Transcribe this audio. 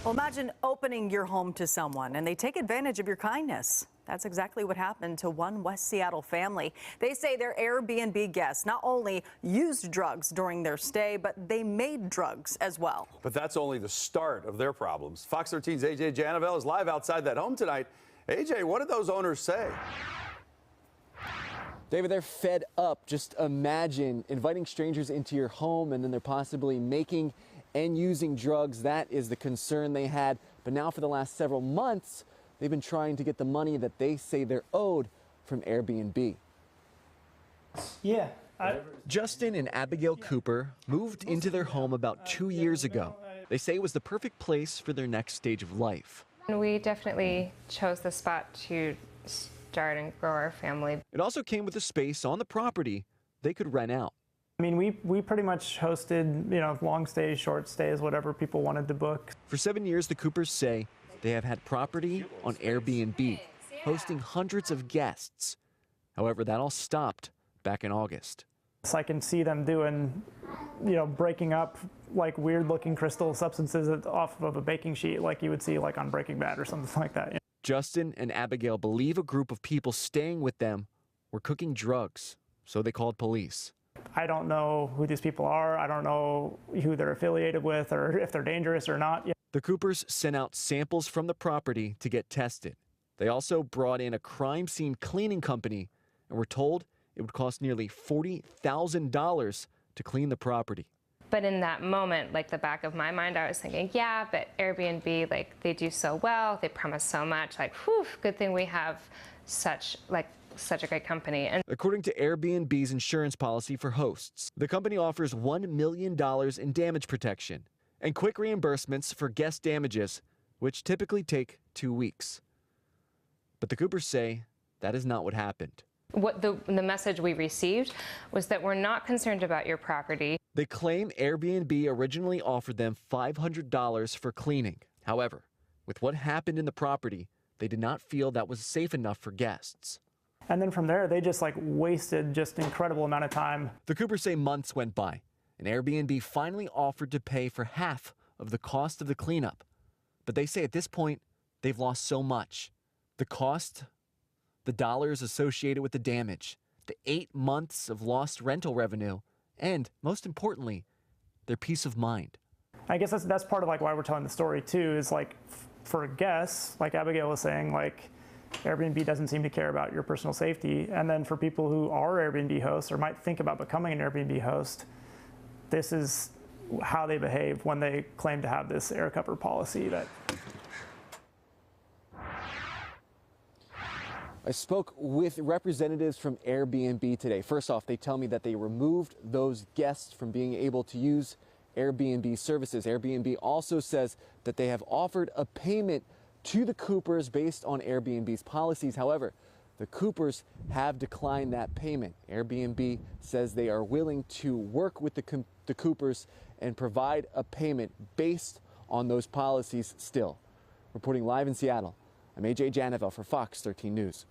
Well, imagine opening your home to someone and they take advantage of your kindness. That's exactly what happened to one West Seattle family. They say their Airbnb guests not only used drugs during their stay, but they made drugs as well. But that's only the start of their problems. Fox 13's AJ Janavel is live outside that home tonight. AJ, what did those owners say? David, they're fed up. Just imagine inviting strangers into your home and then they're possibly making and using drugs. That is the concern they had. But now for the last several months, they've been trying to get the money that they say they're owed from Airbnb. Justin and Abigail Cooper moved into their home about 2 years ago. They say it was the perfect place for their next stage of life. We definitely chose the spot to start and grow our family. It also came with a space on the property they could rent out. I mean, we pretty much hosted, long stays, short stays, whatever people wanted to book. For 7 years, the Coopers say they have had property on Airbnb, hosting hundreds of guests. However, that all stopped back in August. So I can see them doing, breaking up like weird looking crystal substances off of a baking sheet like you would see like on Breaking Bad or something like that. Justin and Abigail believe a group of people staying with them were cooking drugs, so they called police. I don't know who these people are. I don't know who they're affiliated with or if they're dangerous or not. The Coopers sent out samples from the property to get tested. They also brought in a crime scene cleaning company and were told it would cost nearly $40,000 to clean the property. But in that moment, like the back of my mind, I was thinking, yeah, but Airbnb, like they do so well, they promise so much, like, whew, good thing we have such a great company. And according to Airbnb's insurance policy for hosts, the company offers $1 million in damage protection and quick reimbursements for guest damages, which typically take 2 weeks. But the Coopers say that is not what happened. what the message we received was that we're not concerned about your property. They claim Airbnb originally offered them $500 for cleaning. However, with what happened in the property, they did not feel that was safe enough for guests. And then from there, they just wasted just incredible amount of time. The Coopers say months went by, and Airbnb finally offered to pay for half of the cost of the cleanup. But they say at this point, they've lost so much. The cost, the dollars associated with the damage, the 8 months of lost rental revenue, and most importantly, their peace of mind. I guess that's part of why we're telling the story too, is for guests, like Abigail was saying, Airbnb doesn't seem to care about your personal safety. And then for people who are Airbnb hosts or might think about becoming an Airbnb host, this is how they behave when they claim to have this air cover policy. I spoke with representatives from Airbnb today. First off, they tell me that they removed those guests from being able to use Airbnb services. Airbnb also says that they have offered a payment to the Coopers based on Airbnb's policies. However, the Coopers have declined that payment. Airbnb says they are willing to work with the Coopers and provide a payment based on those policies still. Reporting live in Seattle, I'm AJ Janavel for Fox 13 News.